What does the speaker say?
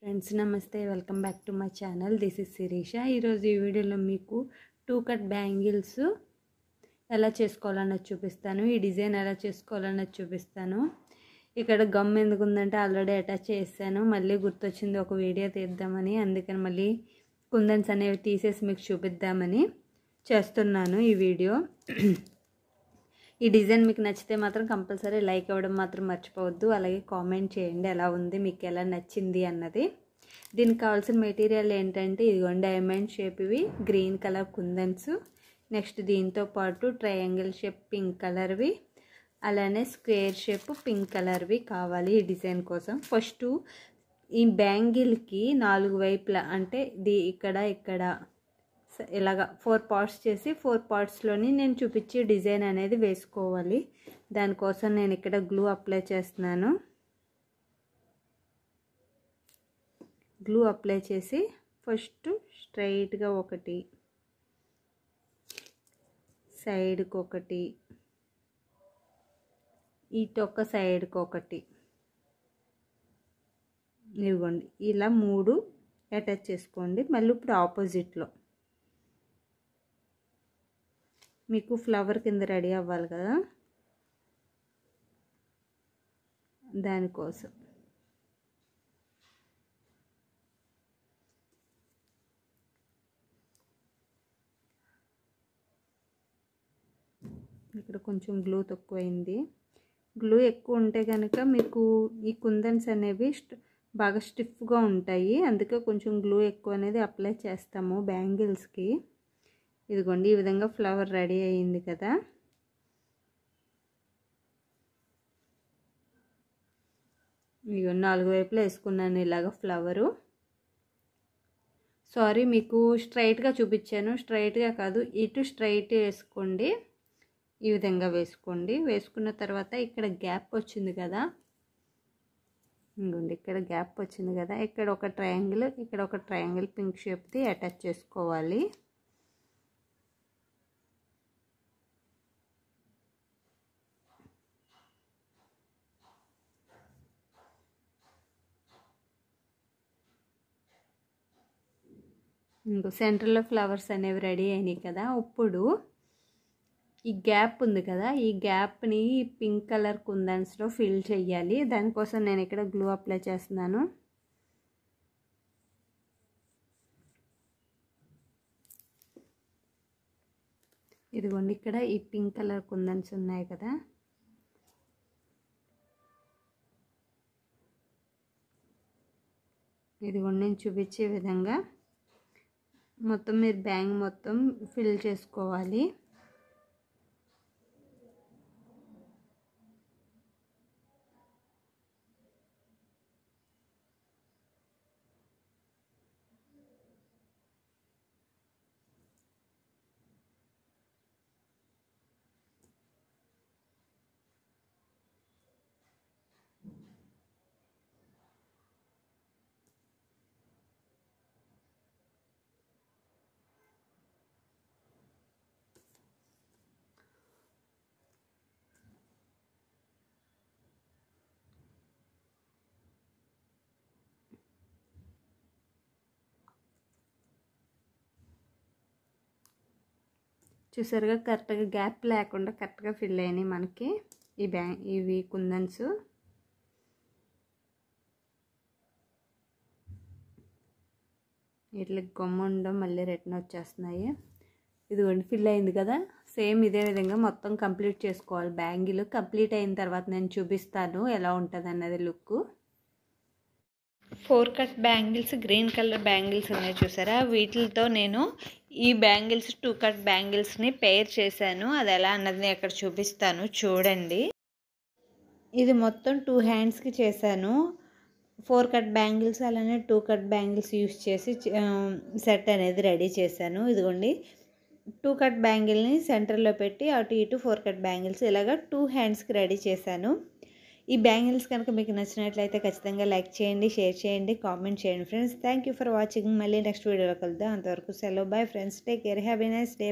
Friends నమస్తే, welcome back to my channel. This is Shirisha. ఈరోజు ఈ వీడియోలో మీకు 2 కట్ బ్యాంగిల్స్ ఎలా చేసుకోవాలన్నది చూపిస్తాను. ఈ డిజైన్ ఎలా చేసుకోవాలన్నది చూపిస్తాను. ఇక్కడ గమ్ ఎందుకు ఉందంటే ఆల్రెడీ అటాచ్ చేశాను. మళ్ళీ గుర్తొచ్చింది ఒక వీడియో తీద్దామని, అందుకని మళ్ళీ కుందన్స్ అనేవి తీసేసి మీకు చూపిద్దామని చేస్తున్నాను ఈ వీడియో. ఈ డిజైన్ మీకు నచ్చితే మాత్రం కంపల్సరీ లైక్ ఇవ్వడం మాత్రం మర్చిపోవద్దు. అలాగే కామెంట్ చేయండి ఎలా ఉంది, మీకు ఎలా నచ్చింది అన్నది. దీనికి కావాల్సిన మెటీరియల్ ఏంటంటే ఇదిగోండి, డైమండ్ షేప్ ఇవి గ్రీన్ కలర్ కుందన్స్. నెక్స్ట్ దీంతో పాటు ట్రయాంగిల్ షేప్ పింక్ కలర్వి, అలానే స్క్వేర్ షేప్ పింక్ కలర్వి కావాలి ఈ డిజైన్ కోసం. ఫస్ట్ ఈ బ్యాంగిల్కి 4 వైపులా అంటే ఇక్కడ ఇలాగా 4 పార్ట్స్ చేసి 4 పార్ట్స్లోని నేను చూపించే డిజైన్ అనేది వేసుకోవాలి. దానికోసం నేను ఇక్కడ గ్లూ అప్లై చేస్తున్నాను. గ్లూ అప్లై చేసి ఫస్ట్ స్ట్రైట్గా ఒకటి, సైడ్కి ఒకటి, ఇటొక సైడ్కి ఒకటి, ఇవ్వండి ఇలా 3 అటాచ్ చేసుకోండి. మళ్ళీ ఇప్పుడు ఆపోజిట్లో మీకు ఫ్లవర్ కింద రెడీ అవ్వాలి కదా, దానికోసం ఇక్కడ కొంచెం గ్లూ తక్కువైంది. గ్లూ ఎక్కువ ఉంటే కనుక మీకు ఈ కుందన్స్ అనేవి బాగా స్టిఫ్గా ఉంటాయి. అందుకే కొంచెం గ్లూ ఎక్కువ అనేది అప్లై చేస్తాము బ్యాంగిల్స్కి. ఇదిగోండి ఈ విధంగా ఫ్లవర్ రెడీ అయ్యింది కదా. ఇదిగో 4 వైపులా వేసుకున్నాను ఇలాగ ఫ్లవరు. సారీ, మీకు స్ట్రైట్గా చూపించాను, స్ట్రైట్గా కాదు, ఇటు స్ట్రైట్ వేసుకోండి. ఈ విధంగా వేసుకోండి. వేసుకున్న తర్వాత ఇక్కడ గ్యాప్ వచ్చింది కదా, ఇదిగోండి ఇక్కడ గ్యాప్ వచ్చింది కదా, ఇక్కడ ఒక ట్రయాంగిల్, ఇక్కడ ఒక ట్రయాంగిల్ పింక్ షేప్ది అటాచ్ చేసుకోవాలి. ఇంకో సెంటర్లో ఫ్లవర్స్ అనేవి రెడీ అయినాయి కదా. ఇప్పుడు ఈ గ్యాప్ ఉంది కదా, ఈ గ్యాప్ని పింక్ కలర్ కుందన్స్లో ఫిల్ చేయాలి. దానికోసం నేను ఇక్కడ గ్లూ అప్లై చేస్తున్నాను. ఇదిగోండి ఇక్కడ ఈ పింక్ కలర్ కుందన్స్ ఉన్నాయి కదా, ఇదిగోండి నేను చూపించే విధంగా మొత్తం మీరు బ్యాంగ్ మొత్తం ఫిల్ చేసుకోవాలి. చూసారుగా కరెక్ట్గా గ్యాప్ లేకుండా కరెక్ట్గా ఫిల్ అయినాయి మనకి ఇవి కుందన్స్. ఇట్లా గమ్ముండడం మళ్ళీ రిటర్న్ వచ్చేస్తున్నాయి. ఇదిగోండి ఫిల్ అయింది కదా. సేమ్ ఇదే విధంగా మొత్తం కంప్లీట్ చేసుకోవాలి. బ్యాంగిల్ కంప్లీట్ అయిన తర్వాత నేను చూపిస్తాను ఎలా ఉంటుంది అన్నది look. 4 cut bangles green colour bangles ఉన్నాయి చూసారా, వీటితో నేను ఈ బ్యాంగిల్స్ 2 కట్ బ్యాంగిల్స్ని పేర్ చేశాను. అది ఎలా అన్నది అక్కడ చూపిస్తాను చూడండి. ఇది మొత్తం 2 హ్యాండ్స్కి చేశాను. 4 కట్ బ్యాంగిల్స్ అలానే 2 కట్ బ్యాంగిల్స్ యూస్ చేసి సెట్ అనేది రెడీ చేశాను. ఇదిగోండి 2 కట్ బ్యాంగిల్ని సెంటర్లో పెట్టి అటు ఇటు 4 కట్ బ్యాంగిల్స్ ఇలాగా 2 హ్యాండ్స్కి రెడీ చేశాను. ఈ బ్యాంగిల్స్ కనుక మీకు నచ్చినట్లయితే ఖచ్చితంగా లైక్ చేయండి, షేర్ చేయండి, కామెంట్ చేయండి friends. Thank you for watching. మళ్ళీ నెక్స్ట్ వీడియోలో కలుద్దాం. అంతవరకు సెలవు. Bye friends, take care, have a nice day.